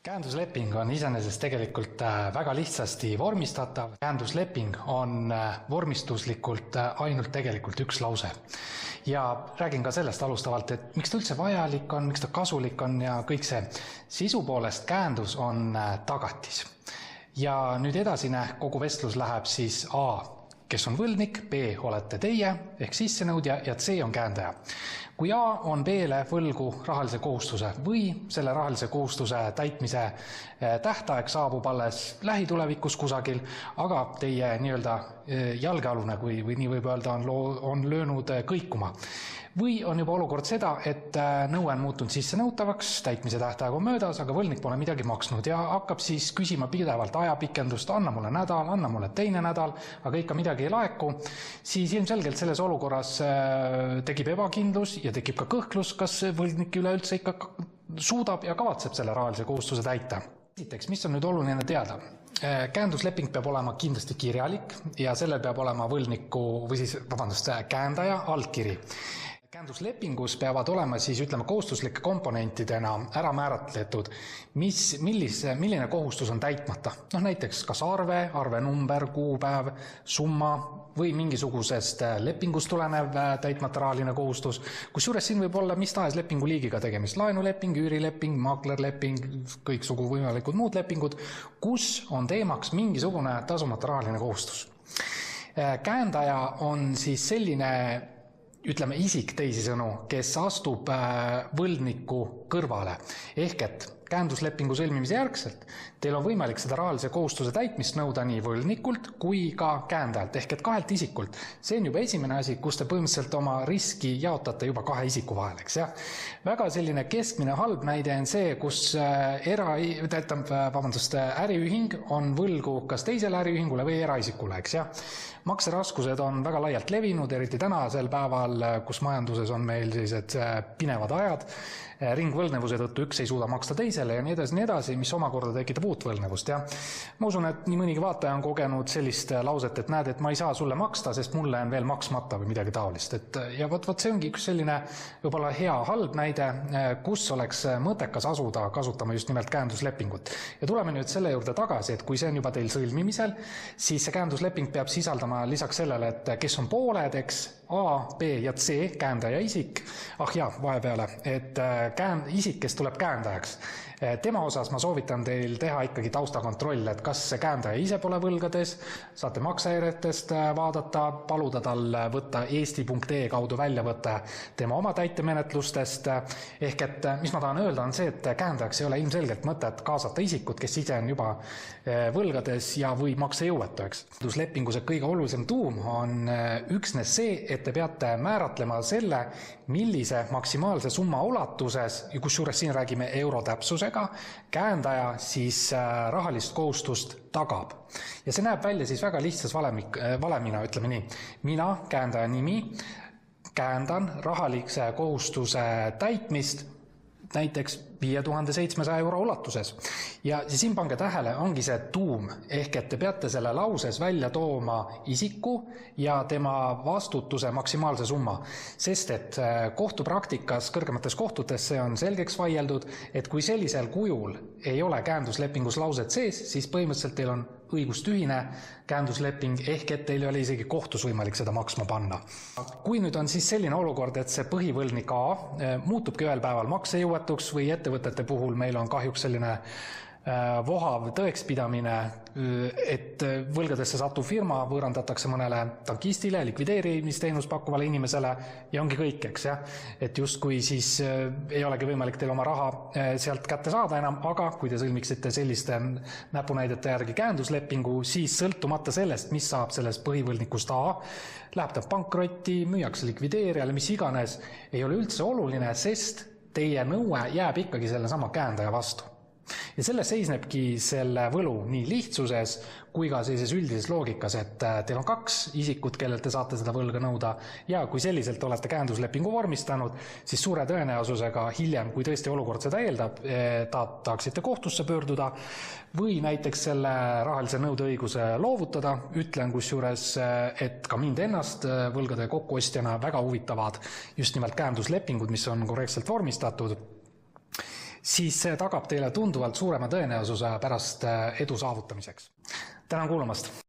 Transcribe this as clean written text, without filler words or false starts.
Käendusleping on iseenesest tegelikult väga lihtsasti vormistatav. Käendusleping on vormistuslikult ainult tegelikult üks lause. Ja räägin ka sellest alustavalt, et miks ta üldse vajalik on, miks ta kasulik on ja kõik see. Sisu poolest käendus on tagatis. Ja nüüd edasine kogu vestlus läheb siis A, kes on võlgnik, B olete teie ehk sissenõudja ja C on käendaja. Kui A on B-le võlgu rahalise kohustuse või selle rahalise kohustuse täitmise tähtaeg saabub alles lähitulevikus kusagil, aga teie nii-öelda jalgealune, või nii võib öelda, on löönud kõikuma. Või on juba olukord seda, et nõue on muutunud sissenõutavaks, täitmise tähtaeg on möödas, aga võlgnik pole midagi maksnud ja hakkab siis küsima pidevalt ajapikendust, anna mulle nädal, anna mulle teine nädal, aga ikka midagi ei laeku, siis ilmselgelt selles olukorras tekib ebakindlus ja tekib ka kõhklus, kas võlgnik üleüldse ikka suudab ja kavatseb selle rahalise kohustuse täita. Esiteks, mis on nüüd oluline teada? Käendusleping peab olema kindlasti kirjalik ja sellel peab olema käendaja allkiri. Käenduslepingus peavad olema siis, kohustuslike komponentidena ära määratletud, milline kohustus on täitmata. Näiteks kas arve number, kuupäev, summa või mingisugusest lepingust tulenev täitmata rahaline kohustus. Kusjuures siin võib olla mis tahes lepingu liigiga tegemist, laenuleping, üürileping, maaklerleping, kõiksugu võimalikud muud lepingud, kus on teemaks mingisugune tasumata rahaline kohustus. Käendaja on siis selline isik teisisõnu, kes astub võlgniku kõrvale. Ehk et käenduslepingu sõlmimise järgselt teil on võimalik seda rahalise kohustuse täitmist nõuda nii võlgnikult kui ka käendajalt, ehk et kahelt isikult. See on juba esimene asi, kus te põhimõtteliselt oma riski jaotate juba kahe isiku vahel, eks jah. Väga selline keskmine halb näide on see, kus äriühing on võlgu kas teisele äriühingule või eraisikule, eks jah. Makseraskused on väga laialt levinud, eriti tänasel päeval, kus majanduses on meil sellised pinevad ajad, ringvõlnevuse tõttu üks ei suuda maksta teisele ja nii edasi, mis omakorda tekitab uut võlnevust. Ja ma usun, et nii mõnigi vaataja on kogenud sellist lauset, et näed, et ma ei saa sulle maksta, sest mulle on veel maksmata või midagi taolist. Ja võt see ongi üks selline võib-olla hea halb näide, kus oleks mõttekas asuda kasutama just nimelt käenduslepingut. Ja tuleme nüüd selle juurde tagasi, et kui see on juba teil sõlmimisel, siis see käendusleping peab sisaldama lisaks sellele, et kes on pooled, eks A, B ja C, käendaja isik, vahepeale, et isik, kes tuleb käendajaks. Tema osas ma soovitan teil teha ikkagi taustakontroll, et kas see käendaja ise pole võlgades, saate maksehäiretest vaadata, paluda tal võtta eesti.ee kaudu välja võtta tema oma täitemenetlustest, ehk et mis ma tahan öelda on see, et käendajaks ei ole ilmselgelt mõtet kaasata isikut, kes ise on juba võlgades ja või maksejõuetu, eks. Lepingu see kõige olulisem tuum on üksnes see, et te peate määratlema selle, millise maksimaalse summa ulatuses, kusjuures siin räägime euro täpsusega, käendaja siis rahalist kohustust tagab. Ja see näeb välja siis väga lihtsas valemina, ütleme nii. Mina, käendaja nimi, käendan rahalise kohustuse täitmist näiteks 5700 euro ulatuses. Ja siin pange tähele, ongi see tuum, ehk et te peate selle lauses välja tooma isiku ja tema vastutuse maksimaalse summa. Sest et kohtupraktikas, kõrgemates kohtutes see on selgeks vaieldud, et kui sellisel kujul ei ole käenduslepingus lauset sees, siis põhimõtteliselt teil on õigustühine käendusleping, ehk et teil ei ole isegi kohtus võimalik seda maksma panna. Kui nüüd on siis selline olukord, et see põhivõlgnik A muutubki ühel päeval maksejõuetuks või ettevõtete puhul meil on kahjuks selline vohav tõekspidamine, et võlgadesse satuv firma võõrandatakse mõnele tankistile, likvideerimisteenus pakkuvale inimesele ja ongi kõik, eks jah. Et just kui siis ei olegi võimalik teil oma raha sealt kätte saada enam, aga kui te sõlmiksite selliste näpunäidete järgi käenduslepingu, siis sõltumata sellest, mis saab sellest põhivõlgnikust A, läheb ta pankrotti, müüakse likvideerijale, mis iganes, ei ole üldse oluline, sest teie nõue jääb ikkagi selle sama käendaja vastu. Ja selle seisnebki selle võlu nii lihtsuses kui ka sellises üldises loogikas, et teil on kaks isikut, kellelt te saate seda võlga nõuda ja kui selliselt olete käenduslepingu vormistanud, siis suure tõenäosusega hiljem, kui tõesti olukord seda eeldab, tahaksite kohtusse pöörduda või näiteks selle rahalise nõudeõiguse loovutada. Ütlen kusjuures, et ka mind ennast võlgade kokkuostjana väga huvitavad just nimelt käenduslepingud, mis on korrektselt vormistatud. siis see tagab teile tunduvalt suurema tõenäosuse pärast edu saavutamiseks. Tänan kuulamast!